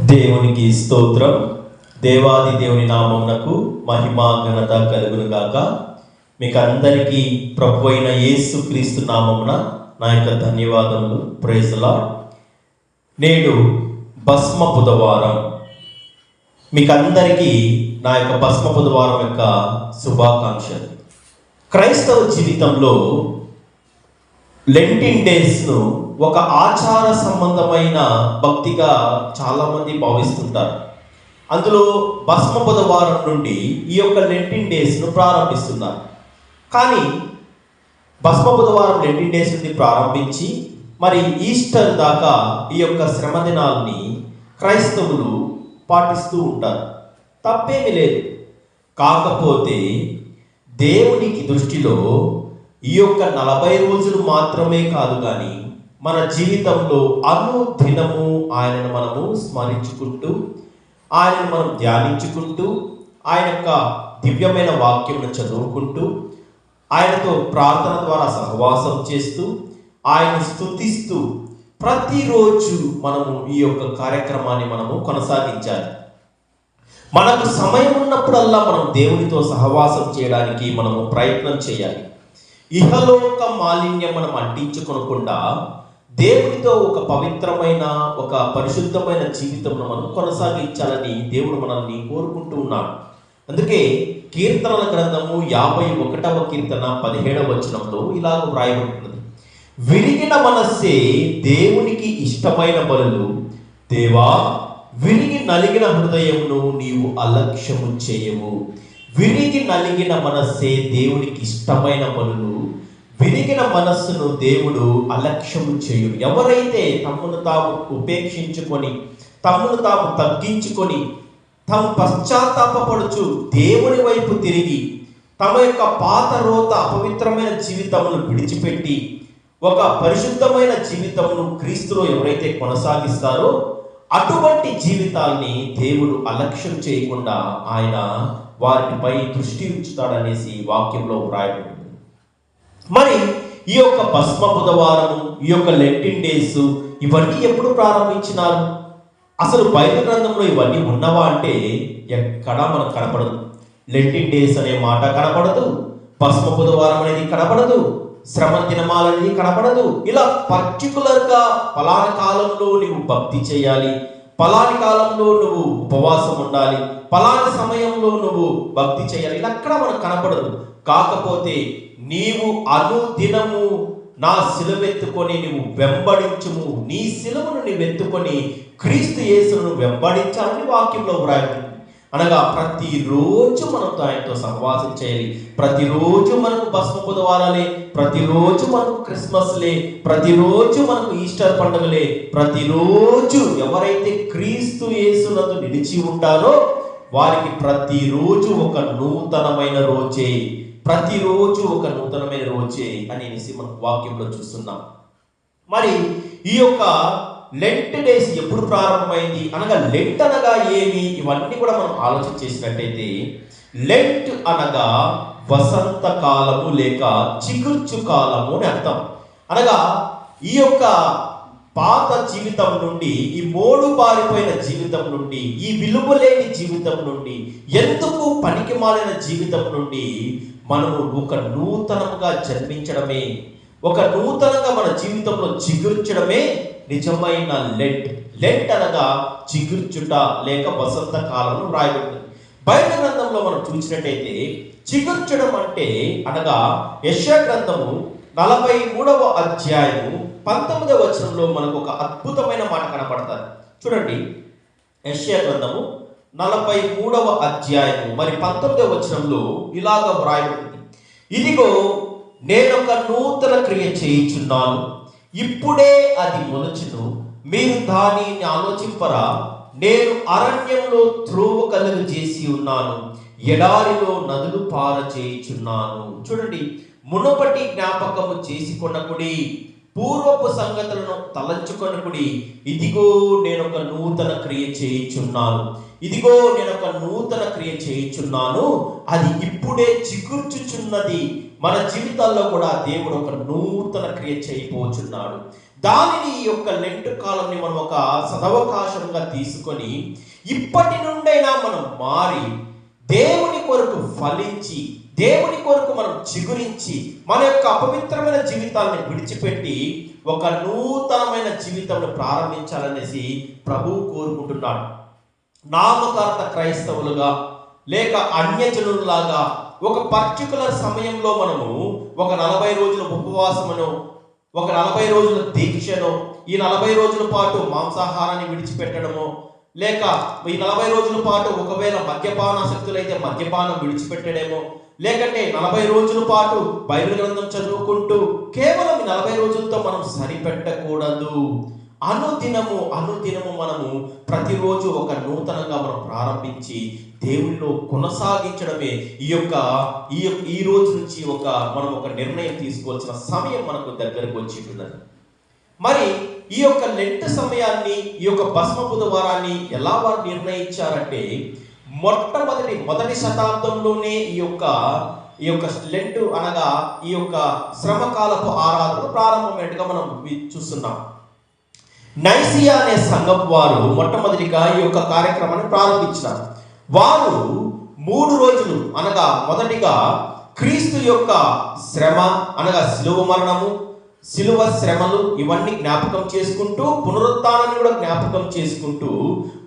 దేవునికి స్తోత్రం. దేవాది దేవుని నామమునకు మహిమ ఘనత కలుగును గాక. మీకు అందరికీ ప్రభు అయిన యేసు క్రీస్తు నామమున నా యొక్క ధన్యవాదములు. Praise the lord. నేడు భస్మ బుధవారం. మీకు అందరికీ నా యొక్క భస్మ బుధవారం యొక్క శుభాకాంక్షలు. క్రైస్తవ జీవితంలో లెంటిన్ డేస్ను ఒక ఆచార సంబంధమైన భక్తిగా చాలామంది భావిస్తుంటారు. అందులో భస్మ బుధవారం నుండి ఈ యొక్క లెంటిన్ డేస్ను ప్రారంభిస్తున్నారు. కానీ భస్మ బుధవారం లెంటిన్ డేస్ నుండి ప్రారంభించి మరి ఈస్టర్ దాకా ఈ యొక్క శ్రమ దినాల్ని క్రైస్తవులు పాటిస్తూ ఉంటారు. తప్పేమీ లేదు. కాకపోతే దేవునికి దృష్టిలో ఈ యొక్క 40 రోజులు మాత్రమే కాదు, కానీ మన జీవితంలో అనుదినము ఆయనను మనము స్మరించుకుంటూ, ఆయనను మనం ధ్యానించుకుంటూ, ఆయన యొక్క దివ్యమైన వాక్యమును చదువుకుంటూ, ఆయనతో ప్రార్థన ద్వారా సహవాసం చేస్తూ, ఆయన స్తుతిస్తూ ప్రతిరోజు మనము ఈ యొక్క కార్యక్రమాన్ని మనము కొనసాగించాలి. మనకు సమయం ఉన్నప్పుడల్లా మనం దేవునితో సహవాసం చేయడానికి మనము ప్రయత్నం చేయాలి. ఇహలోక మాలిన్యం మనం అంటించుకోకుండా దేవునితో ఒక పవిత్రమైన, ఒక పరిశుద్ధమైన జీవితంలో మనం కొనసాగించాలని దేవుడు మనల్ని కోరుకుంటూ ఉన్నాడు. అందుకే కీర్తనల గ్రంథము 51వ కీర్తన 17వ వచనంలో ఇలాగ వ్రాయబడుతున్నది: విరిగిన మనస్సే దేవునికి ఇష్టమైన బలులు, దేవా విరిగి నలిగిన హృదయమును నీవు అలక్ష్యము చేయవు. విరిగి నలిగిన మనస్సే దేవునికి ఇష్టమైన బలులు, విరిగిన మనస్సును దేవుడు అలక్ష్యము చేయుడు. ఎవరైతే తమను తాము ఉపేక్షించుకొని, తమను తాము తగ్గించుకొని, తాము పశ్చాత్తాపపడుచు దేవుని వైపు తిరిగి తమ యొక్క పాత రోత అపవిత్రమైన జీవితమును విడిచిపెట్టి ఒక పరిశుద్ధమైన జీవితమును క్రీస్తులో ఎవరైతే కొనసాగిస్తారో అటువంటి జీవితాల్ని దేవుడు అలక్ష్యం చేయకుండా ఆయన వారిపై దృష్టి ఉంచుతాడనేసి వాక్యంలో వ్రాయబడింది. మరి ఈ యొక్క భస్మ బుధవారము, ఈ యొక్క లెంటిన్ డేస్ ఇవన్నీ ఎప్పుడు ప్రారంభించినారు? అసలు బైబిల్ గ్రంథంలో ఇవన్నీ ఉన్నవా అంటే ఎక్కడా మనకు కనపడదు. లెంటిన్ డేస్ అనే మాట కనపడదు, భస్మ బుధవారం అనేది కనపడదు, శ్రమ దినమాలనేది కనపడదు. ఇలా పర్టికులర్గా పలానా కాలంలో నువ్వు భక్తి చేయాలి, పలాని కాలంలో నువ్వు ఉపవాసం ఉండాలి, పలాని సమయంలో నువ్వు భక్తి చేయాలి, ఇలా అక్కడ మనకు కనపడదు. కాకపోతే నీవు అనుదినము నా సిలువెత్తుకొని నువ్వు వెంబడించుము, నీ సిలువను నువ్వు ఎత్తుకొని క్రీస్తు యేసును వెంబడించాలని వాక్యంలో వ్రాయబడింది. అనగా ప్రతిరోజు మనం ఆయనతో సహవాసం చేయాలి. ప్రతిరోజు మనకు భస్మ బుధవారాలే, ప్రతిరోజు మనకు క్రిస్మస్లే, ప్రతిరోజు మనకు ఈస్టర్ పండుగలే. ప్రతిరోజు ఎవరైతే క్రీస్తు యేసునందు నిలిచి ఉంటారో వారికి ప్రతిరోజు ఒక నూతనమైన రోజే, ప్రతిరోజు ఒక నూతనమైన రోజే అనేసి మనం వాక్యంలో చూస్తున్నాం. మరి ఈ యొక్క లెంట్ డేస్ ఎప్పుడు ప్రారంభమైంది అనగా, లెంట్ అనగా ఏమి, ఇవన్నీ కూడా మనం ఆలోచన చేసినట్టయితే, లెంట్ అనగా వసంత కాలము లేక చిగుర్చు కాలము అని అర్థం. అనగా ఈ యొక్క పాత జీవితం నుండి, ఈ మోడు బారిపోయిన జీవితం నుండి, ఈ విలువలేని జీవితం నుండి, ఎందుకు పనికి మాలిన జీవితం నుండి మనము ఒక నూతనముగా జన్మించడమే, ఒక నూతనంగా మన జీవితంలో చిగుర్చడమే నిజమైన లెంట్. లెంట్ అనగా చిగుర్చుట లేక వసంత కాలంలో వ్రాయబడింది. బైబిల్ గ్రంథంలో మనం చూసినట్టయితే చిగుర్చడం అంటే అనగా యెషయా గ్రంథము 43వ అధ్యాయము 19వ వచనంలో మనకు ఒక అద్భుతమైన మాట కనపడతారు. చూడండి, యెషయా గ్రంథము 43వ అధ్యాయము మరి 19వ వచనంలో ఇలాగ వ్రాయబడింది: ఇదిగో నేనొక నూతన క్రియ చేయుచున్నాను, ఇప్పుడే అది మొలచును, మీరు దానిని ఆలోచింపరా? నేను అరణ్యంలో త్రోవ కలుగు చేసి ఉన్నాను, ఎడారిలో నదులు పార చేయుచున్నాను. చూడండి, మునుపటి జ్ఞాపకము చేసుకొనకుడి, పూర్వపు సంగతులను తలంచుకొనకుడి. ఇదిగో నేను ఒక నూతన క్రియ చేయుచున్నాను, ఇదిగో నేను ఒక నూతన క్రియ చేయుచున్నాను, అది ఇప్పుడే చిగుర్చుచున్నది. మన జీవితాల్లో కూడా దేవుడు ఒక నూతన క్రియ చేయబోచున్నాడు. దానిని ఈ యొక్క లెంట్ కాలంని మనం ఒక సదవకాశంగా తీసుకొని ఇప్పటి నుండైనా మనం మారి దేవుని కొరకు ఫలించి, దేవుని కొరకు మనం చిగురించి, మన యొక్క అపవిత్రమైన జీవితాలను విడిచిపెట్టి ఒక నూతనమైన జీవితాన్ని ప్రారంభించాలనేసి ప్రభువు కోరుకుంటున్నాడు. నామకార్థ క్రైస్తవులుగా లేక అన్యజనులాగా ఒక పర్టికులర్ సమయంలో మనము ఒక 40 రోజుల ఉపవాసమును, ఒక 40 రోజుల దీక్షను, ఈ 40 రోజుల పాటు మాంసాహారాన్ని విడిచిపెట్టడము, లేక ఈ 40 రోజుల పాటు ఒకవేళ మద్యపానాసక్తులైతే మద్యపానం విడిచిపెట్టడేమో, లేకంటే 40 రోజుల పాటు బైబిల్ గ్రంథం చదువుకుంటూ కేవలం 40 రోజులతో మనం సరిపెట్టకూడదు. అనుదినము మనము ప్రతిరోజు ఒక నూతనంగా మనం ప్రారంభించి దేవునిలో కొనసాగించడమే ఈ రోజు నుంచి మనం ఒక నిర్ణయం తీసుకోవాల్సిన సమయం మనకు దగ్గరకు వచ్చి ఉన్నది. మరి ఈ యొక్క లెంట్ సమయాన్ని, ఈ యొక్క భస్మ బుధవారాన్ని ఎలా వారు నిర్ణయించారంటే, మొదటి శతాబ్దంలోనే ఈ యొక్క లెంట్ అనగా ఈ యొక్క శ్రమకాలపు ఆరాధన ప్రారంభమైనట్టుగా మనం చూస్తున్నాం. నైసియా అనే సంఘం వారు మొట్టమొదటిగా ఈ యొక్క కార్యక్రమాన్ని ప్రారంభించినారు. వారు 3 రోజులు అనగా మొదటిగా క్రీస్తు యొక్క శ్రమ అనగా శిలువ మరణము, శిలువ శ్రమలు ఇవన్నీ జ్ఞాపకం చేసుకుంటూ, పునరుత్థానాన్ని కూడా జ్ఞాపకం చేసుకుంటూ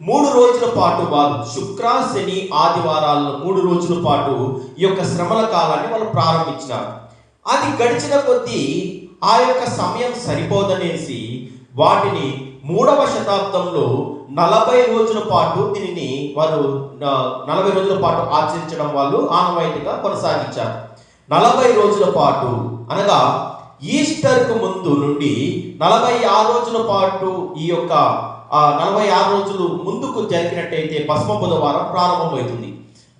3 రోజుల పాటు వారు శుక్ర, శని, ఆదివారాల్లో 3 రోజుల పాటు ఈ యొక్క శ్రమల కాలాన్ని వాళ్ళు ప్రారంభించినారు. అది గడిచిన కొద్దీ ఆ యొక్క సమయం సరిపోదనేసి వాటిని 3వ శతాబ్దంలో 40 రోజుల పాటు దీనిని వారు 40 రోజుల పాటు ఆచరించడం వాళ్ళు ఆనవాయితీగా కొనసాగించారు. 40 రోజుల పాటు అనగా ఈస్టర్కు ముందు నుండి 46 రోజుల పాటు ఈ యొక్క 46 రోజులు ముందుకు జరిగినట్టయితే భస్మ బుధవారం ప్రారంభమవుతుంది.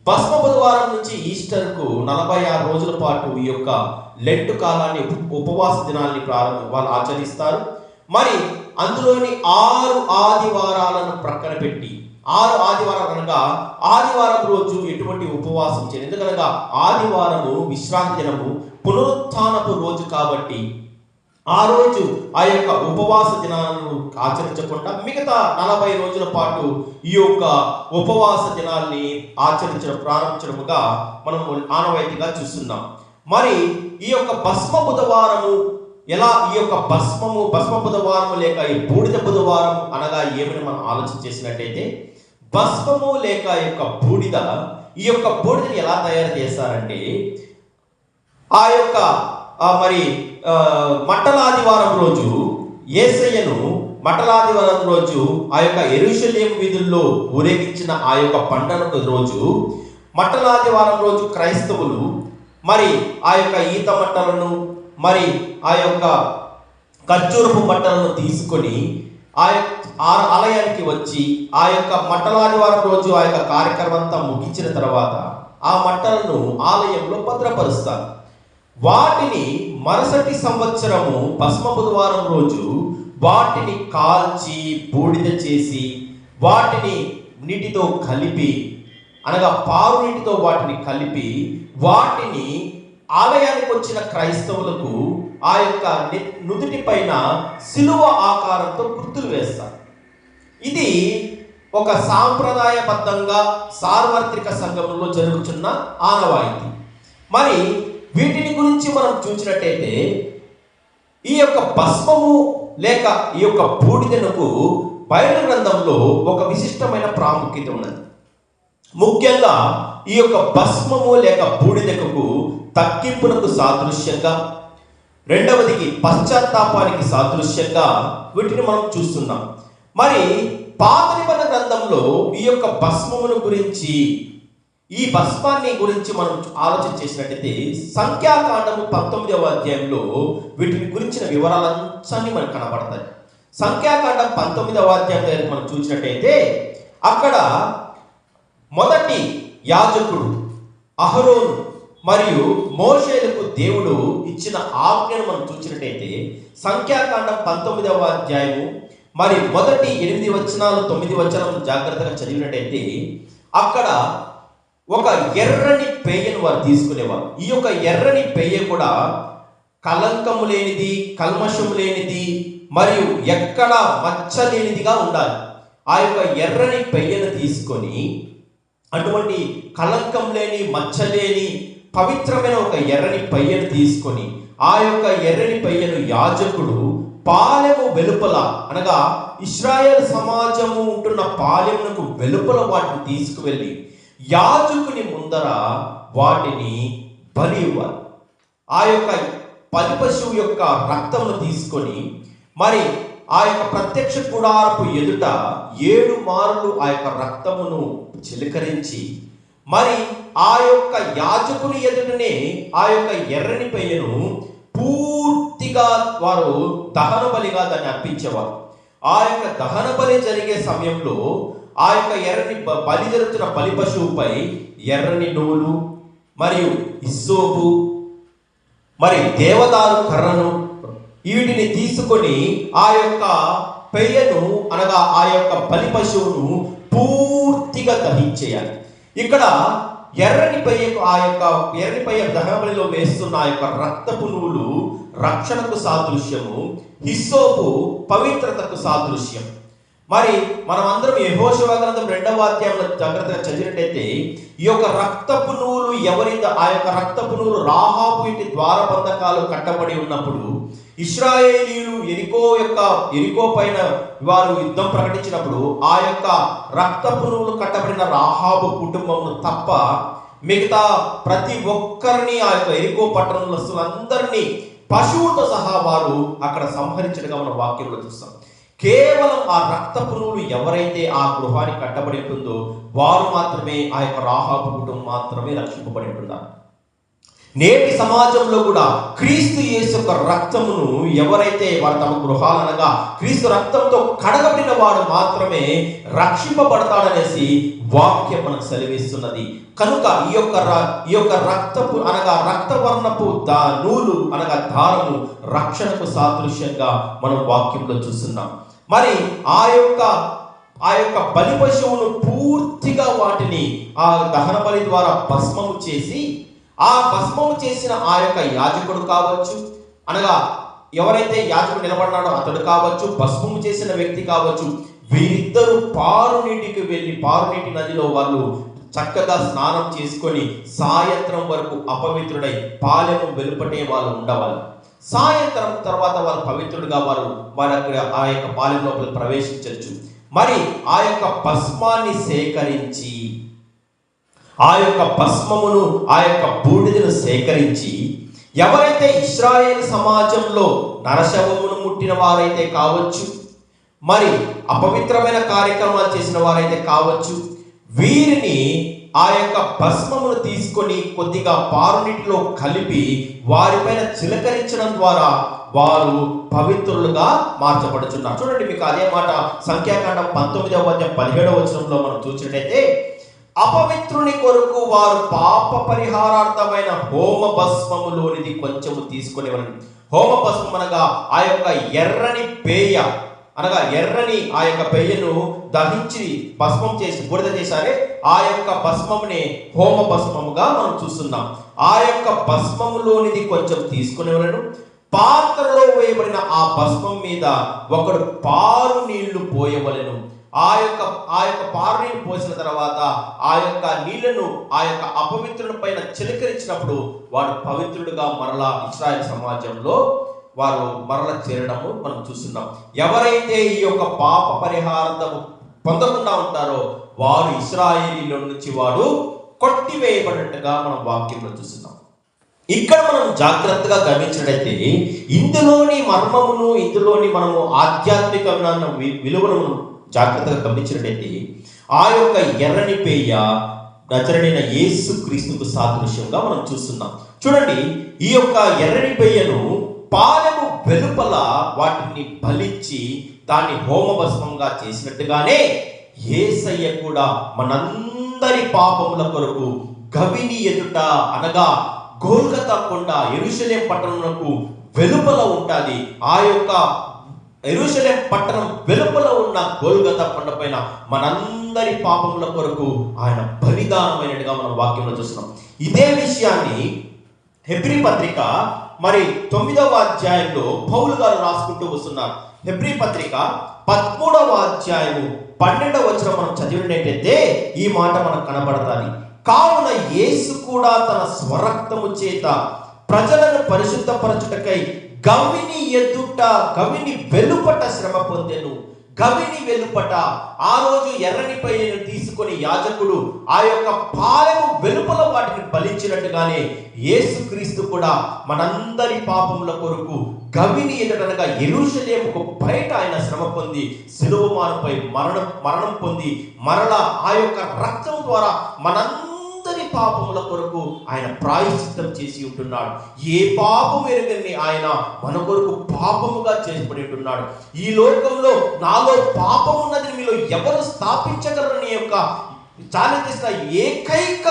భస్మ బుధవారం నుంచి ఈస్టర్కు 46 రోజుల పాటు ఈ యొక్క లెంట్ కాలాన్ని, ఉపవాస దినాల్ని వాళ్ళు ఆచరిస్తారు. మరి అందులోని 6 ఆదివారాలను ప్రక్కన పెట్టి, 6 ఆదివారాలు అనగా ఆదివారం రోజు ఎటువంటి ఉపవాసం చేయదు. ఎందుకనగా ఆదివారము విశ్రాంతి దినము, పునరుత్థానపు రోజు కాబట్టి ఆ రోజు ఆ యొక్క ఉపవాస దినాలను ఆచరించకుండా మిగతా 40 రోజుల పాటు ఈ యొక్క ఉపవాస దినాల్ని ప్రారంభించడముగా మనం ఆనవాయితీగా చూస్తున్నాం. మరి ఈ యొక్క భస్మ బుధవారము ఎలా, ఈ యొక్క భస్మ బుధవారము లేక ఈ బూడిద బుధవారం అనగా ఏమని మనం ఆలోచన చేసినట్టయితే, భస్మము లేక ఈ యొక్క బూడిదని ఎలా తయారు చేస్తారంటే, ఆ యొక్క మట్టలాదివారం రోజు యేసయ్యను మట్టలాదివారం రోజు ఆ యొక్క యెరూషలేము వీధుల్లో ఊరేగించిన ఆ యొక్క పండగ రోజు, మట్టలాదివారం రోజు క్రైస్తవులు మరి ఆ యొక్క ఈత మట్టలను, మరి ఆ యొక్క ఖర్జూరపు మట్టలను తీసుకొని ఆ ఆలయానికి వచ్చి ఆ యొక్క మట్టలాదివారం రోజు ఆ యొక్క కార్యక్రమం అంతా ముగించిన తర్వాత ఆ మట్టలను ఆలయంలో భద్రపరుస్తారు. వాటిని మరుసటి సంవత్సరము భస్మ బుధవారం రోజు వాటిని కాల్చి బూడిద చేసి వాటిని నీటితో కలిపి, అనగా పారు నీటితో వాటిని కలిపి, వాటిని ఆలయానికి వచ్చిన క్రైస్తవులకు ఆ యొక్క నుదుటి పైన శిలువ ఆకారంతో గుర్తులు వేస్తారు. ఇది ఒక సాంప్రదాయబద్ధంగా సార్వత్రిక సంఘంలో జరుగుతున్న ఆనవాయితీ. మరి వీటిని గురించి మనం చూసినట్టయితే, ఈ యొక్క భస్మము లేక ఈ యొక్క బూడిదకు బైబిల్ గ్రంథంలో ఒక విశిష్టమైన ప్రాముఖ్యత ఉన్నది. ముఖ్యంగా ఈ యొక్క భస్మము లేక బూడిదకు తగ్గింపునకు సాదృశ్యంగా, రెండవదికి పశ్చాత్తాపానికి సాదృశ్యంగా వీటిని మనం చూస్తున్నాం. మరి పాత నిబంధన గ్రంథంలో ఈ యొక్క భస్మమును గురించి, ఈ భస్మాన్ని గురించి మనం ఆలోచన చేసినట్టయితే, సంఖ్యాకాండము 19వ అధ్యాయంలో వీటిని గురించిన వివరాలన్నీ మనకు కనబడతాయి. సంఖ్యాకాండం 19వ అధ్యాయం మనం చూసినట్టయితే, అక్కడ మొదటి యాజకుడు అహరోను మరియు మోషేలకు దేవుడు ఇచ్చిన ఆజ్ఞను మనం చూసినట్టయితే, సంఖ్యాకాండం 19వ అధ్యాయము మరి మొదటి 8 వచనాలు 9 వచనాలు జాగ్రత్తగా చదివినట్టయితే, అక్కడ ఒక ఎర్రని పెయ్యను వారు తీసుకునేవారు. ఈ యొక్క ఎర్రని పెయ్య కూడా కలంకము లేనిది, కల్మషము లేనిది, మరియు ఎక్కడ మచ్చ లేనిదిగా ఉండాలి. ఆ యొక్క ఎర్రని పెయ్యను తీసుకొని, అటువంటి కళంకం లేని మచ్చ లేని పవిత్రమైన ఒక ఎర్రని పెయ్యను తీసుకొని, ఆ యొక్క ఎర్రని పెయ్యను యాజకుడు పాలెము వెలుపల, అనగా ఇశ్రాయేల్ సమాజము ఉంటున్న పాలెమునకు వెలుపల వాటిని తీసుకువెళ్ళి యాజకుని ముందర వాటిని బలి ఇవ్వాలి. ఆ యొక్క బలి పశువు యొక్క రక్తమును తీసుకొని మరి ఆ యొక్క ప్రత్యక్ష గుడారపు ఎదుట 7 మార్లు ఆ యొక్క రక్తమును చిలకరించి, మరి ఆ యొక్క యాజకుని ఎదుటనే ఆ యొక్క ఎర్రని పెయ్యను పూర్తిగా వారు దహన బలిగా దాన్ని అర్పించేవారు. ఆ యొక్క దహన బలి జరిగే సమయంలో ఆ యొక్క ఎర్రని బలి జరుగుతున్న బలి పశువుపై ఎర్రని నూలు మరియు ఇస్సోపు మరి దేవదారు కర్రను వీటిని తీసుకొని ఆ యొక్క పెయ్యను, అనగా ఆ యొక్క బలి పశువును పూర్తిగా దహించేయాలి. ఇక్కడ ఎర్రని పెయ్యకు, ఆ యొక్క ఎర్రని పెయ్య దహన బలిలో వేస్తున్న ఆ యొక్క రక్తపు నూలు రక్షణకు సాదృశ్యము, హిస్సోపు పవిత్రతకు సాదృశ్యం. మరి మనం అందరం యెహోషువ గ్రంథం 2వ అధ్యాయంలో జాగ్రత్తగా చదివినట్టయితే ఈ యొక్క రక్తపు నూలు ఆ యొక్క రక్తపు నూలు రాహాబు ఇంటి ద్వారబంధకాలు కట్టబడి ఉన్నప్పుడు ఇశ్రాయేలీయులు ఎరికో పైన వారు యుద్ధం ప్రకటించినప్పుడు ఆ యొక్క రక్తపు నూలు కట్టబడిన రాహాబు కుటుంబమును తప్ప మిగతా ప్రతి ఒక్కరిని, ఆ యొక్క ఎరికో పట్టణస్తులందరినీ పశువులతో సహా వారు అక్కడ సంహరించడంగా మన వాక్యంలో చూస్తాం. కేవలం ఆ రక్తపు నూలు ఎవరైతే ఆ గృహానికి కట్టబడి ఉంటుందో వారు మాత్రమే, ఆ యొక్క రాహాబు కుటుంబం మాత్రమే రక్షింపబడి ఉంటున్నారు. నేటి సమాజంలో కూడా క్రీస్తు యేసు యొక్క రక్తమును ఎవరైతే వారు తమ గృహాలనగా క్రీస్తు రక్తంతో కడగబడిన వాడు మాత్రమే రక్షింపబడతాడనేసి వాక్యం మనకు సెలవిస్తున్నది. కనుక ఈ యొక్క రక్తపు, అనగా రక్తవర్ణపు నూలు, అనగా దారము రక్షణకు సాదృశ్యంగా మనం వాక్యంలో చూస్తున్నాం. మరి ఆ యొక్క బలి పశువును పూర్తిగా వాటిని ఆ దహన బలి ద్వారా భస్మము చేసి, ఆ భస్మము చేసిన ఆ యొక్క యాజకుడు కావచ్చు, అనగా ఎవరైతే యాజకుడు నిలబడినాడో అతడు కావచ్చు, భస్మము చేసిన వ్యక్తి కావచ్చు, వీరిద్దరూ పారునీటికి వెళ్ళి పారునీటి నదిలో వాళ్ళు చక్కగా స్నానం చేసుకొని సాయంత్రం వరకు అపవిత్రుడై పాలెము వెలుపటే వాళ్ళు ఉండవాలి. సాయంత్రం తర్వాత వాళ్ళు పవిత్రుడుగా వారు అక్కడ ఆ యొక్క పాలెం లోపల ప్రవేశించవచ్చు. మరి ఆ యొక్క భస్మాన్ని సేకరించి, ఆ యొక్క భస్మమును, ఆ యొక్క బూడిదను సేకరించి ఎవరైతే ఇశ్రాయేల్ సమాజంలో నరశవమును ముట్టిన వారైతే కావచ్చు, మరి అపవిత్రమైన కార్యక్రమాలు చేసిన వారైతే కావచ్చు, వీరిని ఆ యొక్క భస్మమును తీసుకొని కొద్దిగా పారునీటిలో కలిపి వారిపైన చిలకరించడం ద్వారా వారు పవిత్రులుగా మార్చబడుతున్నారు. చూడండి, మీకు అదే మాట సంఖ్యాకాండం 19వ అధ్యాయం 17వ వచనంలో మనం చూసినట్టయితే, అపవిత్రుని కొరకు వారు పాప పరిహారార్థమైన హోమ భస్మములోనిది కొంచెము తీసుకునేవారు. హోమ భస్మం అనగా ఆ యొక్క ఎర్రని పేయ, అనగా ఎర్రని ఆ యొక్క పెయ్యను దహించి భస్మం చేసి బూడిద చేశారే, ఆ యొక్క భస్మమునే హోమ భస్మముగా మనం చూస్తున్నాం. ఆ యొక్క భస్మములోనిది కొంచెం తీసుకునేవారు. పాత్రలో వేయబడిన ఆ భస్మం మీద ఒకడు పారు నీళ్లు పోయవలెను. ఆ యొక్క పారు నీళ్లు పోసిన తర్వాత ఆ యొక్క నీళ్లను ఆ యొక్క అపవిత్రుల పైన చిలకరించినప్పుడు వాడు పవిత్రుడుగా మరలా ఇశ్రాయేల్ సమాజంలో వారు మరల చేరడము మనం చూస్తున్నాం. ఎవరైతే ఈ యొక్క పాప పరిహారం పొందకుండా ఉంటారో వారు ఇశ్రాయేలీల నుంచి వాడు కొట్టివేయబడినట్టుగా మనం వాక్యంలో చూస్తున్నాం. ఇక్కడ మనం జాగ్రత్తగా గమనించినట్లయితే ఇందులోని మర్మమును, ఇందులోని మనము ఆధ్యాత్మికమైన విలువను జాగ్రత్తగా గమనించినట్లయితే ఆ యొక్క ఎర్రని పేయ నజరుడైన యేసు క్రీస్తుకు సాదృశ్యంగా మనం చూస్తున్నాం. చూడండి, ఈ యొక్క ఎర్రని పేయను పాలెము వెలుపల వాటిని బలిచ్చి దాన్ని హోమభస్మంగా చేసినట్టుగానే యేసయ్య కూడా మనందరి పాపముల కొరకు గవిని ఎదుట, అనగా గోల్గతా కొండ యెరూషలేం పట్టణమునకు వెలుపల ఉంటుంది. ఆ యొక్క యెరూషలేం పట్టణం వెలుపల ఉన్న గోల్గతా కొండ పైన మనందరి పాపముల కొరకు ఆయన బలిదానమైనట్టుగా మనం వాక్యంలో చూస్తున్నాం. ఇదే విషయాన్ని హెబ్రీ పత్రిక మరి 9వ అధ్యాయంలో పౌలు గారు రాసుకుంటూ వస్తున్నారు. హెబ్రీ పత్రిక 13వ అధ్యాయము 12వ వచనం మనం చదివినట్టయితే ఈ మాట మనకు కనబడతాది. కావున యేసు కూడా తన స్వరక్తము చేత ప్రజలను పరిశుద్ధపరచుటకై గవిని వెలుపట శ్రమ పొందెను. గవిని వెలుపట, ఆ రోజు ఎర్రని పైన తీసుకొని యాజకుడు ఆ యొక్క పాలెము వెలుపల వాటిని బలించినట్టుగానే యేసుక్రీస్తు కూడా మనందరి పాపముల కొరకు గవిని ఎదుటనగా యెరూషలేముకు బయట ఆయన శ్రమ పొంది సిలువ మానుపై మరణం పొంది మరలా ఆ యొక్క రక్తం ద్వారా మనందరి పాపముల కొరకు ఆయన ప్రాయశ్చిత్తం చేసి ఉంటున్నాడు. ఏ పాపము ఎరగని ఆయన మన కొరకు పాపముగా చేసిపడి ఉంటున్నాడు. ఈ లోకంలో నాలో పాపం ఉన్నది మీలో ఎవరు స్థాపించగలరని యొక్క ఛాలెంజ్ చేసిన ఏకైక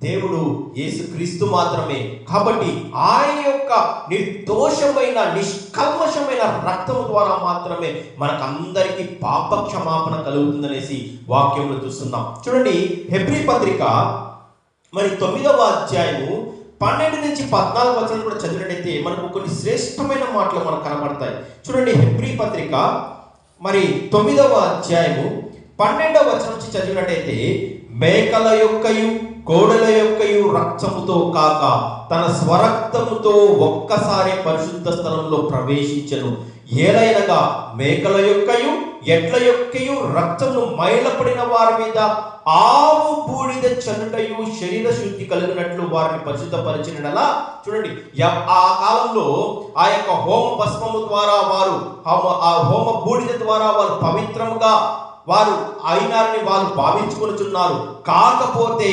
దేవుడు యేసుక్రీస్తు మాత్రమే. కాబట్టి ఆయన యొక్క నిర్దోషమైన నిష్కల్మషమైన రక్తము ద్వారా మాత్రమే మనకందరికీ పాప క్షమాపణ కలుగుతుందనేసి వాక్యంలో చూస్తున్నాం. చూడండి, హెబ్రీ పత్రిక 9వ అధ్యాయము 12 నుంచి 14 వచనం కూడా చదివినట్టయితే మనకు కొన్ని శ్రేష్టమైన మాటలు మనకు కనబడతాయి. చూడండి, హెబ్రీ పత్రిక 9వ అధ్యాయము 12వ వచనం నుంచి చదివినట్టయితే, మేకల యొక్కయు కోడెల యొక్కయు రక్తముతో కాక తన స్వరక్తముతో ఒక్కసారి పరిశుద్ధ స్థలంలో ప్రవేశించెను. ఏలైనగా మేకల యొక్కయు ఎడ్ల యొక్కయు రక్తమును మైలపడిన వారి మీద ఆవు బూడిద చల్లుటయు శరీర శుద్ధి కలిగినట్లు వారిని పరిశుద్ధపరిచినలా. చూడండి, ఆ కాలంలో ఆ యొక్క హోమ భస్మము ద్వారా వారు ఆ హోమ బూడిద ద్వారా వారు పవిత్రముగా వారు అయినారని వారు భావించుకొనుచున్నారు. కాకపోతే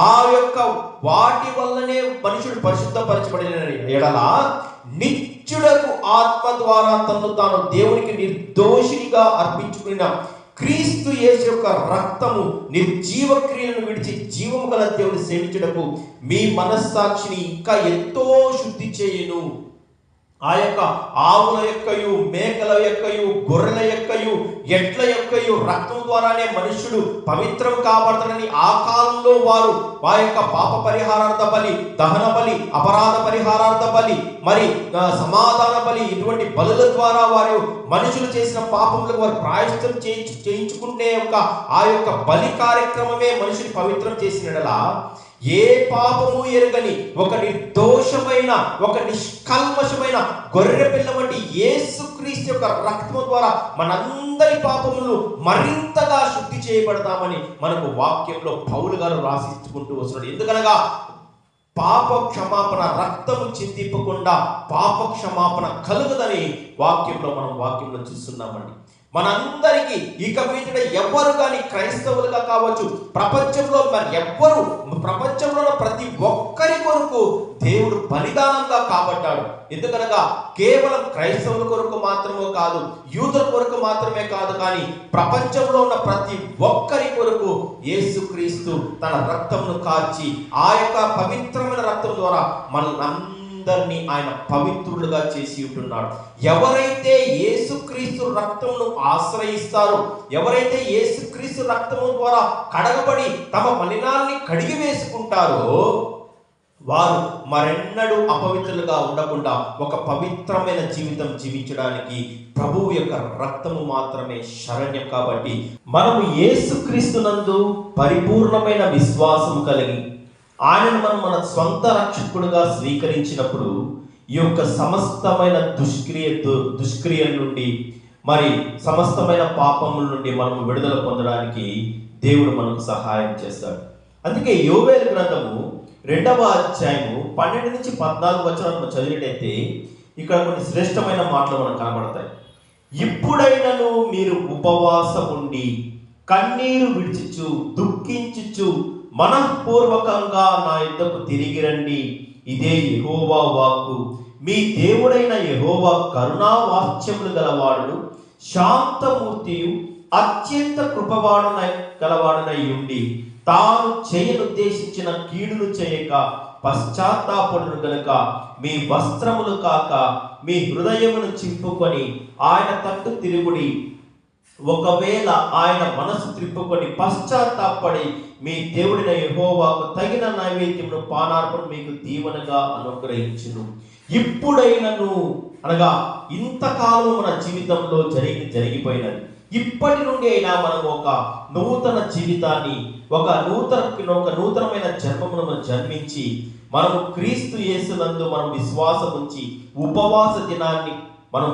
ఆ యొక్క వాటి వల్లనే మనుషుడు పరిశుద్ధపరచబడిన ఎడల నిత్యుడకు ఆత్మ ద్వారా తనను తాను దేవునికి నిర్దోషిగా అర్పించుకున్న క్రీస్తు యేసు యొక్క రక్తము నిర్జీవ క్రియలను విడిచి జీవము గల దేవుని సేవించుటకు మీ మనస్సాక్షిని ఇంకా ఎంతో శుద్ధి చేయును. ఆ యొక్క ఆవుల యొక్కయు మేకల యొక్కయు గొర్రెల యొక్కయు ఎడ్ల యొక్కయు రక్తం ద్వారానే మనుష్యుడు పవిత్రం కాబడతాడని ఆ కాలంలో వారు ఆ యొక్క పాప పరిహారార్థ బలి, దహన బలి, అపరాధ పరిహారార్థ బలి, మరి సమాధాన బలి, ఇటువంటి బలుల ద్వారా వారు మనుషులు చేసిన పాపములకు వారు ప్రాయశ్చిత్తం చేయించుకునే ఆ యొక్క బలి కార్యక్రమమే మనుషుని పవిత్రం చేసినలా, ఏ పాపము ఎరగని ఒక నిర్దోషమైన ఒక నిష్కల్మషమైన గొర్రె పిల్ల వంటి యేసుక్రీస్తు యొక్క రక్తము ద్వారా మనందరి పాపములు మరింతగా శుద్ధి చేయబడతామని మనకు వాక్యంలో పౌలు గారు రాసిచ్చుకుంటూ వస్తున్నాడు. ఎందుకనగా పాప క్షమాపణ రక్తము చిందింపకుండా పాప క్షమాపణ కలుగుదని వాక్యంలో చూస్తున్నామండి. మనందరికీ ఇక మీదట ఎవ్వరు కానీ క్రైస్తవులుగా కావచ్చు, ప్రపంచంలో ప్రపంచంలో ప్రతి ఒక్కరి కొరకు దేవుడు బలిదానంగా కాబట్టాడు. ఎందుకనగా కేవలం క్రైస్తవుల కొరకు మాత్రమే కాదు, యూదుల కొరకు మాత్రమే కాదు, కానీ ప్రపంచంలో ఉన్న ప్రతి ఒక్కరి కొరకు యేసుక్రీస్తు తన రక్తమును కార్చి ఆ యొక్క పవిత్రమైన రక్తం ద్వారా అందరినీ ఆయన పవిత్రులుగా చేసి ఉంటున్నాడు. ఎవరైతే యేసుక్రీస్తు రక్తమును ఆశ్రయిస్తారో, ఎవరైతే యేసుక్రీస్తు రక్తము ద్వారా కడగబడి తమ మలినాల్ని కడిగి వేసుకుంటారో వారు మరెన్నడూ అపవిత్రులుగా ఉండకుండా ఒక పవిత్రమైన జీవితం జీవించడానికి ప్రభువు యొక్క రక్తము మాత్రమే శరణ్యం. కాబట్టి మనము యేసుక్రీస్తునందు పరిపూర్ణమైన విశ్వాసము కలిగి ఆయనను మనం మన స్వంత రక్షకుడుగా స్వీకరించినప్పుడు ఈ యొక్క సమస్తమైన దుష్క్రియల నుండి మరి సమస్తమైన పాపముల నుండి మనం విడుదల పొందడానికి దేవుడు మనకు సహాయం చేస్తాడు. అందుకే యోవేలు గ్రంథము 2వ అధ్యాయము 12 నుంచి 14 వచనాలను చదివినట్టయితే ఇక్కడ కొన్ని శ్రేష్టమైన మాటలు మనకు కనబడతాయి. ఇప్పుడైనను మీరు ఉపవాసం ఉండి కన్నీరు విడిచుచు దుఃఖించుచు మనఃపూర్వకంగా నా యుద్ధకు తిరిగి రండి. ఇదే యెహోవా వాక్కు. మీ దేవుడైన యెహోవా కరుణా వాత్సల్యములు గలవాడు, శాంతమూర్తియు అత్యంత గలవాడునై ఉండి తాను చేయనుద్దేశించిన కీడును చేయక పశ్చాత్తాపడును గనుక మీ వస్త్రములు కాక మీ హృదయమును చింపుకొని ఆయన తట్టు తిరుగుడి. ఒకవేళ ఆయన మనసు త్రిప్పుకొని పశ్చాత్తాపడి మీ దేవుడైన యెహోవాకు తగిన నైవేద్యమును పానార్పణ మీకు దీవెనగా అనుగ్రహించును. ఇప్పుడైనను అనగా ఇంతకాలం మన జీవితంలో జరిగిపోయినది. ఇప్పటి నుండి అయినా మనం ఒక నూతన జీవితాన్ని, ఒక నూతనమైన జన్మమును మనం జన్మించి, మనము క్రీస్తు యేసునందు మనం విశ్వాసం ఉంచి ఉపవాస దినాన్ని మనం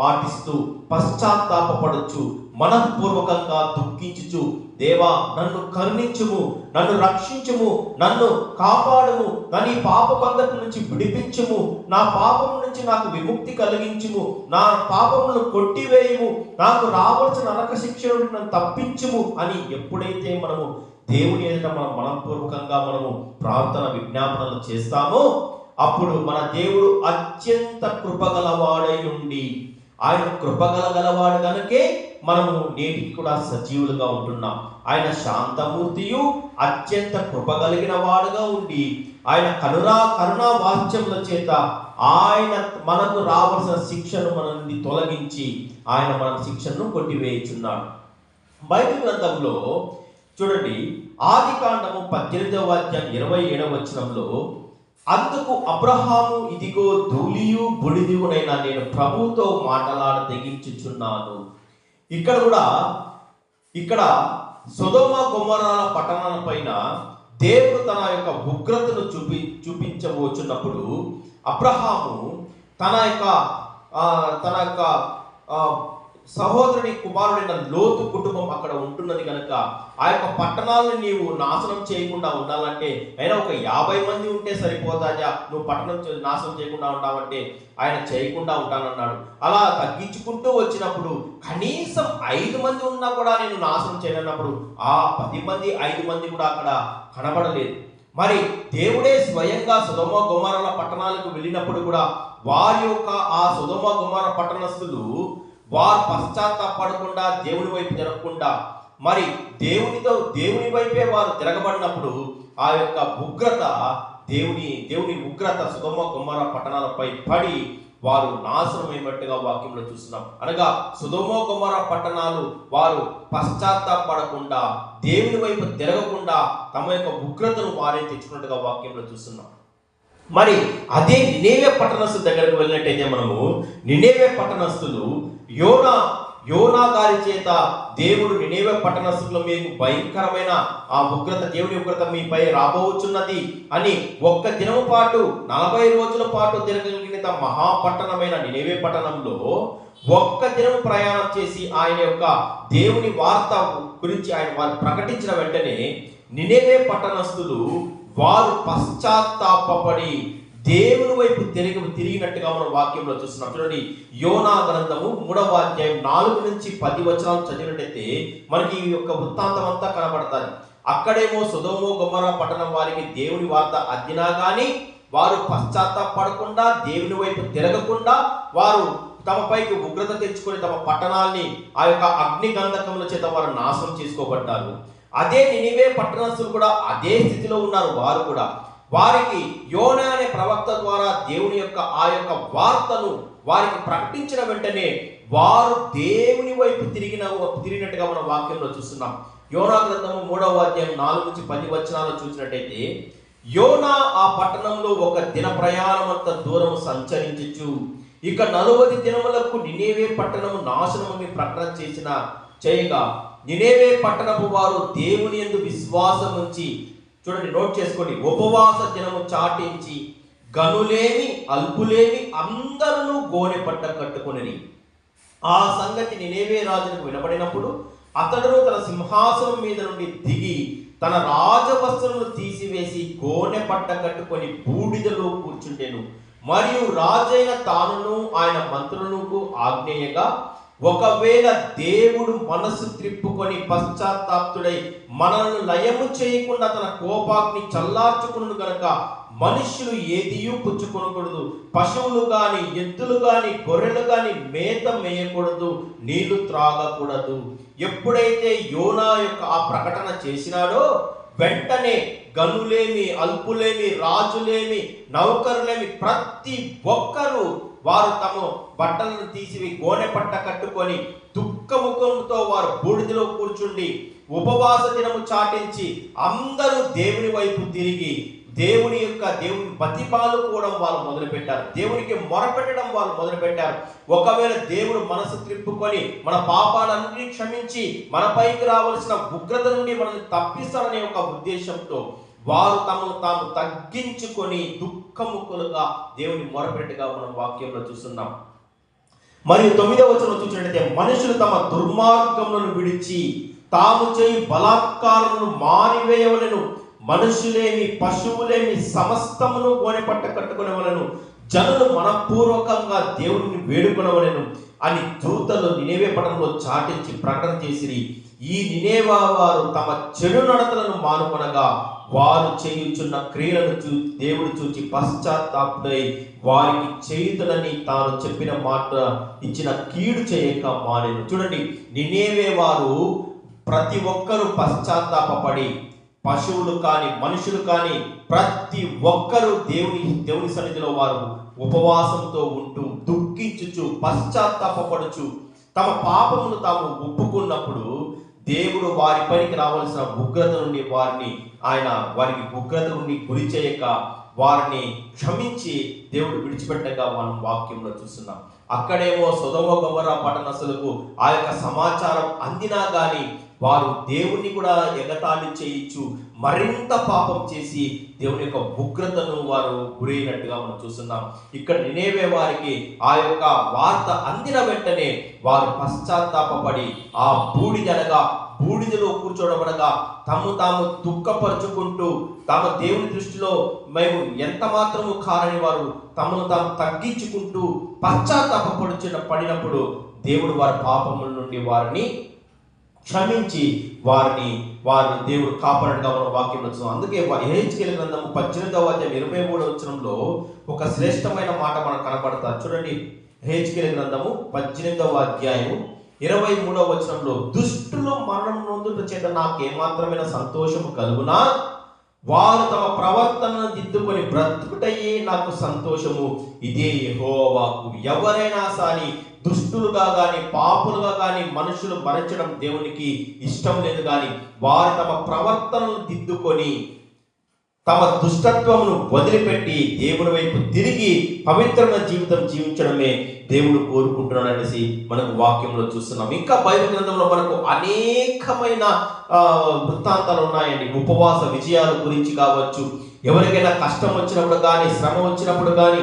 పాటిస్తూ పశ్చాత్తాపపడొచ్చు, మనఃపూర్వకంగా దుఃఖించుచు, దేవా నన్ను కరుణించుము, నన్ను రక్షించుము, నన్ను కాపాడుము, నన్ను ఈ పాప బంధకం నుంచి విడిపించుము, నా పాపం నుంచి నాకు విముక్తి కలిగించుము, నా పాపములను కొట్టివేయుము, నాకు రావాల్సిన నరక శిక్ష నుండి నన్ను తప్పించుము అని ఎప్పుడైతే మనము దేవుని ఎదుట మనం మనపూర్వకంగా మనము ప్రార్థన విజ్ఞాపనలు చేస్తామో, అప్పుడు మన దేవుడు అత్యంత కృపగలవాడై ఉండి, ఆయన కృపగలవాడు కనుకే మనము నేటికి కూడా సజీవులుగా ఉంటున్నాం. ఆయన శాంతమూర్తియు అత్యంత కృపగలిగిన వాడుగా ఉండి, ఆయన కరుణా వాత్సల్యముల చేత ఆయన మనకు రావాల్సిన శిక్షను మన నుండి తొలగించి ఆయన మన శిక్షను కొట్టివేయుచున్నాడు. బైబిల్ గ్రంథంలో చూడండి, ఆదికాండము 18వ అధ్యాయం 27వ వచనంలో, అందుకు అబ్రహాము, ఇదిగో ధూళియు బుడిదియునైన నేను ప్రభువుతో మాటలాడ తెగించుచున్నాను. ఇక్కడ సొదొమ గొమొర్రాల పట్టణాల పైన దేవుడు తన యొక్క ఉగ్రతను చూపించబోచున్నప్పుడు అబ్రహాము తన యొక్క సహోదరుని కుమారుడైన లోతు కుటుంబం అక్కడ ఉంటున్నది కనుక ఆ యొక్క పట్టణాలను నీవు నాశనం చేయకుండా ఉండాలంటే, అయినా ఒక 50 మంది ఉంటే సరిపోతాజా, నువ్వు పట్టణం నాశనం చేయకుండా ఉంటావంటే ఆయన చేయకుండా ఉంటానన్నాడు. అలా తగ్గించుకుంటూ వచ్చినప్పుడు కనీసం 5 మంది ఉన్నా కూడా నేను నాశనం చేయనన్నప్పుడు ఆ 10 మంది 5 మంది కూడా అక్కడ కనబడలేదు. మరి దేవుడే స్వయంగా సొదొమ గొమొర్రాల పట్టణాలకు వెళ్ళినప్పుడు కూడా వారి యొక్క ఆ సొదొమ గొమొర్రా పట్టణస్థులు వారు పశ్చాత్తాపడకుండా దేవుని వైపు తిరగకుండా, మరి దేవుని వైపే వారు తిరగబడినప్పుడు ఆ యొక్క ఉగ్రత దేవుని ఉగ్రత సొదొమ గొమొర్రా పట్టణాలపై పడి వారు నాశనమైనట్టుగా వాక్యంలో చూస్తున్నాం. అనగా సొదొమ గొమొర్రా పట్టణాలు వారు పశ్చాత్తాపడకుండా, దేవుని వైపు తిరగకుండా తమ యొక్క ఉగ్రతను వారే తెచ్చుకున్నట్టుగా వాక్యంలో చూస్తున్నాం. మరి అదే నినేవే పట్టణస్థుల దగ్గరకు వెళ్ళినట్టయితే మనము నినేవే పట్టణస్థులు యోనా గారి చేత దేవుడు నినేవే పట్టణస్థుల్లో మీకు భయంకరమైన ఆ ఉగ్రత, దేవుని ఉగ్రత మీపై రాబోచున్నది అని ఒక్క దినము పాటు 40 రోజుల పాటు తిరగలిగిన మహాపట్టణమైన నినేవే పట్టణంలో ఒక్క దినము ప్రయాణం చేసి ఆయన యొక్క దేవుని వార్త గురించి ఆయన వారు ప్రకటించిన వెంటనే నినేవే పట్టణస్థులు వారు పశ్చాత్తాపడి దేవుని వైపు తిరిగినట్టుగా మనం వాక్యంలో చూస్తున్నాం. చూడండి, యోనా గ్రంథము 3వ అధ్యాయం 4 నుంచి 10 వచనాలు చదివినట్టయితే మనకి ఈ యొక్క వృత్తాంతం అంతా కనబడతాయి. అక్కడేమో సొదొమ గొమొర్రా పట్టణం వారికి దేవుని వార్త అందినా కానీ వారు పశ్చాత్తాపడకుండా, దేవుని వైపు తిరగకుండా వారు తమ పైకి ఉగ్రత తెచ్చుకొని తమ పట్టణాల్ని ఆ యొక్క అగ్ని గంధకముల చేత వారు నాశనం చేసుకోబడ్డారు. అదే నినివే పట్టణస్థులు కూడా అదే స్థితిలో ఉన్నారు. వారు కూడా వారికి యోనా అనే ప్రవక్త ద్వారా దేవుని యొక్క ఆ యొక్క వార్తను వారికి ప్రకటించిన వెంటనే వారు దేవుని వైపు తిరిగినట్టుగా మనం వాక్యంలో చూస్తున్నాం. యోనా గ్రంథము 3వ అధ్యాయం 4 నుంచి 10 వచనాలు చూసినట్టయితే, యోనా ఆ పట్టణంలో ఒక దిన ప్రయాణం అంత దూరం సంచరించు, ఇక 40 దినములకు నినేవే పట్టణము నాశనమని ప్రకటన చేయగా నినేవే పట్టణపు వారు దేవుని యందు విశ్వాసం ఉంచి, చూడండి నోట్ చేసుకోండి, ఉపవాస దినము చాటించి గనులేమి అల్పులేమి అందరూ గోనె పట్ట కట్టుకొనిరి. ఆ సంగతి నినేవే రాజుకు వినబడినప్పుడు అతడును తన సింహాసనం మీద నుండి దిగి తన రాజవస్త్రములు తీసివేసి గోనె పట్ట కట్టుకొని బూడిదలో కూర్చుంటెను. మరియు రాజైన తానును ఆయన మంత్రులకు ఆజ్ఞేయగా, ఒకవేళ దేవుడు మనసు త్రిప్పుకొని పశ్చాత్తాప్తుడై మనల్ని లయము చేయకుండా తన కోపాగ్ని చల్లార్చుకును గనక మనుష్యులు ఏదియూ పుచ్చుకొనకూడదు, పశువులు గాని ఎద్దులు గాని గొర్రెలు గాని మేత మేయకూడదు, నీళ్లు త్రాగకూడదు. ఎప్పుడైతే యోనా యొక్క ఆ ప్రకటన చేసినాడో వెంటనే గనులేమి అల్పులేమి రాజులేమి నౌకరులేమి ప్రతి ఒక్కరూ వారు తమ బట్టలను తీసివి గోనె పట్ట కట్టుకొని దుఃఖముఖంతో వారు బూడిదలో కూర్చుండి ఉపవాస దినము చాటించి అందరూ దేవుని వైపు తిరిగి దేవుని బతిమాలుకోవడం వాళ్ళు మొదలుపెట్టారు. దేవునికి మొరపెట్టడం వాళ్ళు మొదలుపెట్టారు. ఒకవేళ దేవుడు మనసు త్రిప్పుకొని మన పాపాలన్నీ క్షమించి మనపైకి రావాల్సిన ఉగ్రత నుండి మనల్ని తప్పిస్తారనే ఒక ఉద్దేశంతో వారు తమను తాము తగ్గించుకొని దుఃఖముఖులుగా దేవుని మొరపెట్టుగా మనం వాక్యంలో చూస్తున్నాం. మరియు 9వ వచనంలో చూసినట్లయితే, మనుషులు తమ దుర్మార్గములను విడిచి తాము చేయి బలాత్కారములను మానివేయవలెను, మనుషులేమి పశువులేమి సమస్తమును గోనెపట్ట కట్టుకునేవలెను, జనులు మనపూర్వకంగా దేవుని వేడుకొనవలెను అని దూతలు నినేవే పట్టణంలో చాటించి ప్రకటన చేసిరి. ఈ నినేవా వారు తమ చెడు నడతలను మానుకొనగా వారు చేయుచున్న క్రియలను దేవుడు చూచి పశ్చాత్తాపుడై వారికి చేయుదునని తాను చెప్పిన మాట ఇచ్చిన కీడు చేయక మానెను. చూడండి, నినేవే వారు ప్రతి ఒక్కరూ పశ్చాత్తాపడి, పశువులు కానీ మనుషులు కానీ ప్రతి ఒక్కరూ దేవుని సన్నిధిలో వారు ఉపవాసంతో ఉంటూ దుఃఖించుచు పశ్చాత్తాపడుచు తమ పాపమును తాము ఒప్పుకున్నప్పుడు దేవుడు వారి పైకి రావాల్సిన ఉగ్రత నుండి వారికి ఉగ్రత నుండి గురి చేయక వారిని క్షమించి దేవుడు విడిచిపెట్టగా మనం వాక్యంలో చూస్తున్నాం. అక్కడేమో సొదొమ గొమొర్రా పట్టణస్తులకు ఆ యొక్క సమాచారం అందినా గాని వారు దేవుణ్ణి కూడా ఎగతాళి చేయించు మరింత పాపం చేసి దేవుని యొక్క ఉగ్రతను వారు గురైనట్టుగా మనం చూస్తున్నాం. ఇక్కడ నినేవే వారికి ఆ యొక్క వార్త అందిన వెంటనే వారు పశ్చాత్తాపడి ఆ బూడిదలో కూర్చోవడమనగా తాము దుఃఖపరుచుకుంటూ తమ దేవుని దృష్టిలో మేము ఎంత మాత్రము కారని వారు తమను తాము తగ్గించుకుంటూ పడినప్పుడు దేవుడు వారి పాపముల నుండి వారిని క్షమించి వారు దేవుడు కాపాడగా మనం వాక్యంలో చూస్తాం. అందుకే యెహెజ్కేలు గ్రంథము 18వ అధ్యాయం 23వ వచనంలో ఒక శ్రేష్టమైన మాట మనకు కనపడతారు. చూడండి, యెహెజ్కేలు గ్రంథము 18వ అధ్యాయం 23వ వచనంలో, దుష్టులు మరణం నొందుట చేత నాకు ఏమాత్రమైన సంతోషము కలుగునా, వారు తమ ప్రవర్తనను దిద్దుకొని బ్రతుకుటయే నాకు సంతోషము, ఇదే యెహోవాకు. ఎవరైనా సాని దుష్టులుగా కానీ పాపులుగా కానీ మనుషులు మరణించడం దేవునికి ఇష్టం లేదు. కానీ వారు తమ ప్రవర్తనను దిద్దుకొని తమ దుష్టత్వమును వదిలిపెట్టి దేవుని వైపు తిరిగి పవిత్రమైన జీవితం జీవించడమే దేవుడు కోరుకుంటున్నాడు అనేసి మనకు వాక్యంలో చూస్తున్నాం. ఇంకా బైబిల్ గ్రంథంలో మనకు అనేకమైన వృత్తాంతాలు ఉన్నాయండి. ఉపవాస విజయాల గురించి కావచ్చు, ఎవరికైనా కష్టం వచ్చినప్పుడు కానీ, శ్రమ వచ్చినప్పుడు కానీ,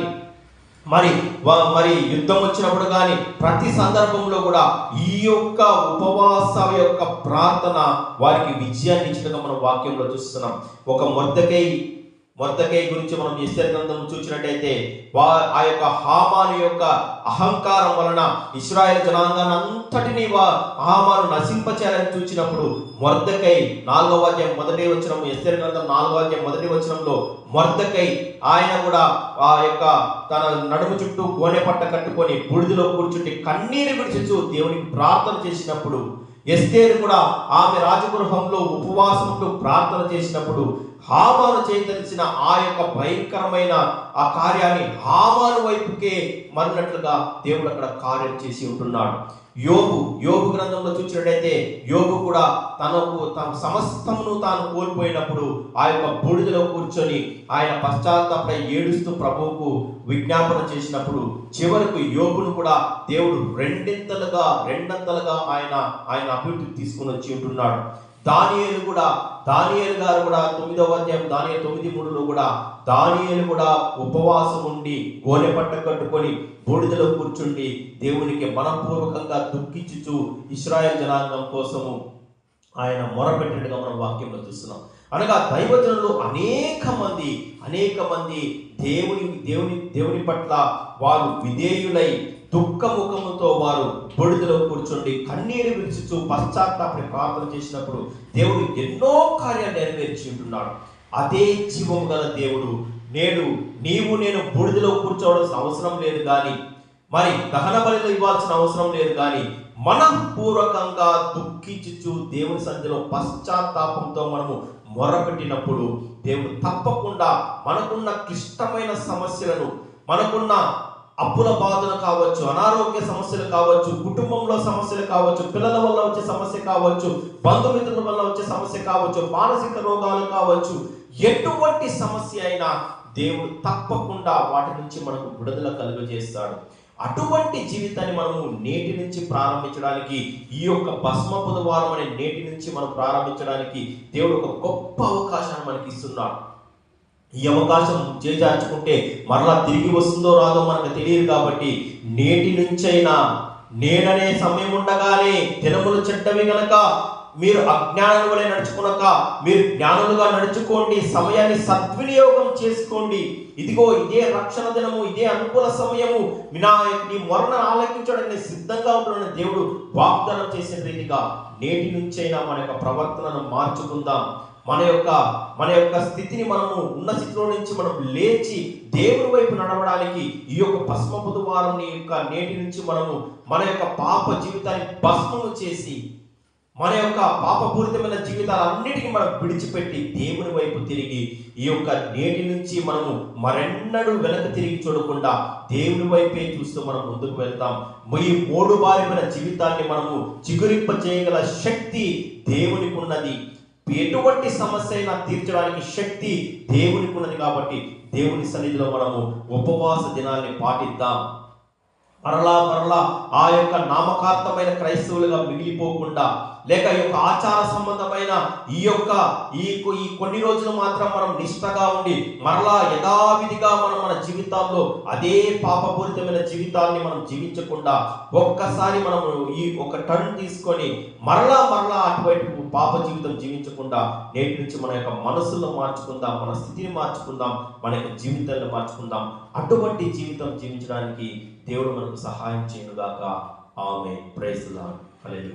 మరి యుద్ధం వచ్చినప్పుడు కానీ, ప్రతి సందర్భంలో కూడా ఈ యొక్క ఉపవాస యొక్క ప్రార్థన వారికి విజయాన్ని ఇచ్చినగా మనం వాక్యంలో చూస్తున్నాం. ఒక మొర్దెకై గురించి మనం ఎస్తేరు గ్రంథం చూసినట్టయితే, ఆ యొక్క హామాను యొక్క అహంకారం వలన ఇశ్రాయేల్ జనాంగాన్ని అంతటినీ హామాను నశింపచేయాలని చూసినప్పుడు మొర్దెకై 4వ అధ్యాయం 1వ వచనం, ఎస్తేరు గ్రంథం 4వ అధ్యాయం 1వ వచనంలో మొర్దెకై ఆయన కూడా ఆ యొక్క తన నడుము చుట్టూ గోనెపట్ట కట్టుకొని బూడిదలో కూర్చుంటే కన్నీరు విడిచిచూ దేవునికి ప్రార్థన చేసినప్పుడు, ఎస్తేరు కూడా ఆమె రాజగృహంలో ఉపవాసంతో ప్రార్థన చేసినప్పుడు హామాను చేయదలిచిన ఆ యొక్క భయంకరమైన ఆ కార్యాన్ని హామాను వైపుకే మరినట్లుగా దేవుడు అక్కడ కార్యం చేసి ఉంటున్నాడు. యోబు గ్రంథంలో చూసినట్టయితే యోబు కూడా తన సమస్తమును తాను కోల్పోయినప్పుడు ఆ యొక్క బూడిదలో కూర్చొని ఆయన పశ్చాత్తాపై ఏడుస్తూ ప్రభువుకు విజ్ఞాపన చేసినప్పుడు చివరకు యోబును కూడా దేవుడు రెండంతలుగా ఆయన అభివృద్ధి తీసుకుని వచ్చి ఉంటున్నాడు. దానియేలు గారు కూడా 9వ అధ్యాయం దానియేలు 9:3లో కూడా దానియేలు కూడా ఉపవాసం ఉండి గోనెపట్ట కట్టుకొని బూడిదలో కూర్చుండి దేవునికి మనపూర్వకంగా దుఃఖించుచు ఇశ్రాయేల్ జనాంగం కోసము ఆయన మొరపెట్టినట్టుగా మనం వాక్యంలో చూస్తున్నాం. అనగా దైవజనులు అనేక మంది దేవుని పట్ల వారు విధేయులై దుఃఖముఖముతో వారు బూడిదలో కూర్చుండి కన్నీరు విడిచుచు పశ్చాత్తాపడి ప్రార్థన చేసినప్పుడు దేవుడు ఎన్నో కార్యాలు నెరవేర్చి ఉంటున్నాడు. అదే జీవము గల దేవుడు నేడు నేను బూడిదలో కూర్చోవలసిన అవసరం లేదు కానీ, మరి దహన బలిలో ఇవ్వాల్సిన అవసరం లేదు కానీ, మనపూర్వకంగా దుఃఖించుచు దేవుని సన్నిధిలో పశ్చాత్తాపంతో మనము మొరపెట్టినప్పుడు దేవుడు తప్పకుండా మనకున్న క్లిష్టమైన సమస్యలను, మనకున్న అప్పుల బాధలు కావచ్చు, అనారోగ్య సమస్యలు కావచ్చు, కుటుంబంలో సమస్యలు కావచ్చు, పిల్లల వల్ల వచ్చే సమస్య కావచ్చు, బంధుమిత్రుల వల్ల వచ్చే సమస్య కావచ్చు, మానసిక రోగాలు కావచ్చు, ఎటువంటి సమస్య అయినా దేవుడు తప్పకుండా వాటి నుంచి మనకు విడుదల కలుగజేస్తాడు. అటువంటి జీవితాన్ని మనము నేటి నుంచి ప్రారంభించడానికి, ఈ యొక్క భస్మ బుధవారం అనే నేటి నుంచి మనం ప్రారంభించడానికి దేవుడు ఒక గొప్ప అవకాశాన్ని మనకి ఇస్తున్నాడు. ఈ అవకాశం చేజార్చుకుంటే మరలా తిరిగి వస్తుందో రాదో మనకు తెలియదు. కాబట్టి నేటి నుంచైనా, నేననే సమయం ఉండగానే దినములు చెడ్డవి గనక మీరు అజ్ఞానుల వలె నడుచుకునక మీరు జ్ఞానులుగా నడుచుకోండి, సమయాన్ని సద్వినియోగం చేసుకోండి. ఇదిగో ఇదే రక్షణ దినము, ఇదే అనుకూల సమయము, నీ మొరను ఆలకించడానికి సిద్ధంగా ఉంటున్న దేవుడు వాగ్దానం చేసిన రీతిగా నేటి నుంచైనా మన యొక్క ప్రవర్తనను మార్చుకుందాం. మన యొక్క స్థితిని మనము ఉన్న స్థితిలో నుంచి మనం లేచి దేవుని వైపు నడవడానికి ఈ యొక్క భస్మ బుధవారం యొక్క నేటి నుంచి మనము మన యొక్క పాప జీవితాన్ని భస్మము చేసి, మన యొక్క పాపపూరితమైన జీవితాలన్నిటికీ మనం విడిచిపెట్టి దేవుని వైపు తిరిగి ఈ యొక్క నేటి నుంచి మనము మరెన్నడూ వెనక్కి తిరిగి చూడకుండా దేవుని వైపే చూస్తూ మనం ముందుకు వెళ్తాం. ఈ మోడు బారిన జీవితాన్ని మనము చిగురింప చేయగల శక్తి దేవునికి ఉన్నది. ఎటువంటి సమస్య అయినా తీర్చడానికి శక్తి దేవునికి ఉన్నది. కాబట్టి దేవుని సన్నిధిలో మనము ఉపవాస దినాల్ని పాటిద్దాం. మరలా ఆ యొక్క నామకార్థమైన క్రైస్తవులుగా మిగిలిపోకుండా, లేక ఈ యొక్క ఆచార సంబంధమైన ఈ కొన్ని రోజులు మాత్రం మనం నిష్ఠగా ఉండి మరలా యథావిధిగా మన జీవితాల్లో అదే పాపపూరితమైన జీవితాన్ని మనం జీవించకుండా, ఒక్కసారి మనము ఈ ఒక టర్న్ తీసుకొని మరలా అటువైపు పాప జీవితం జీవించకుండా నేటి నుంచి మన యొక్క మనసులో మార్చుకుందాం, మన స్థితిని మార్చుకుందాం, మన యొక్క జీవితాన్ని మార్చుకుందాం. అటువంటి జీవితం జీవించడానికి దేవుడు మనకు సహాయం చేయనుగాక. Amen. Praise the Lord. Hallelujah.